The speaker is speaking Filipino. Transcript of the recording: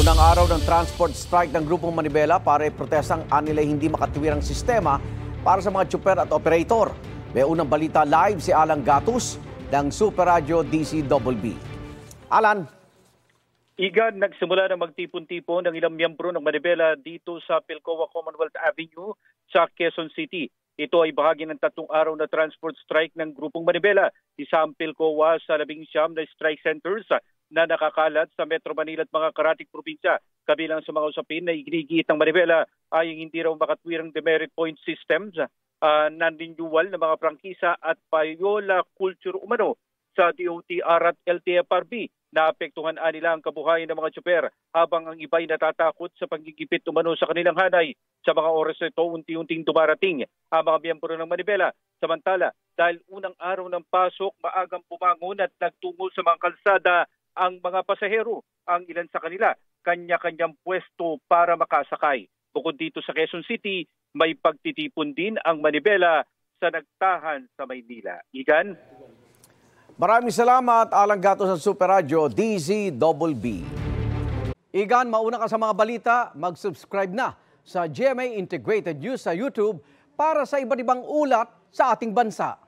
Unang araw ng transport strike ng Grupong Manibela para iprotestang anilay hindi makatuwirang sistema para sa mga tsuper at operator. May unang balita live si Alan Gatus ng Super Radio DCWB. Alan. Igan, nagsimula na magtipon-tipon ng ilang miyembro ng Manibela dito sa Pilcoa Commonwealth Avenue sa Quezon City. Ito ay bahagi ng 3 araw na transport strike ng Grupong Manibela. Isa ang Pilcoa sa 19 na strike centers na nakakalat sa Metro Manila at mga karatig probinsya. Kabilang sa mga usapin na iginigiit ng Manibela ay hindi raw makatwirang demerit point systems, non-renewal ng mga prangkisa at payola culture umano sa DOTR at LTFRB. Naapektuhan nila ang kabuhayan ng mga tsuper habang ang iba'y natatakot sa panggigipit umano sa kanilang hanay. Sa mga oras na ito, unti-unting dumarating ang mga miyembro ng Manibela. Samantala, dahil unang araw ng pasok, maagang bumangon at nagtungo sa mga kalsada ang mga pasahero. Ang ilan sa kanila, kanya-kanyang pwesto para makasakay. Bukod dito sa Quezon City, may pagtitipon din ang Manibela sa nagtahan sa Maynila. Igan? Maraming salamat, Alan Gatos ng Super Radio DCWB. Igan, mauna ka sa mga balita, mag-subscribe na sa GMA Integrated News sa YouTube para sa iba't ibang ulat sa ating bansa.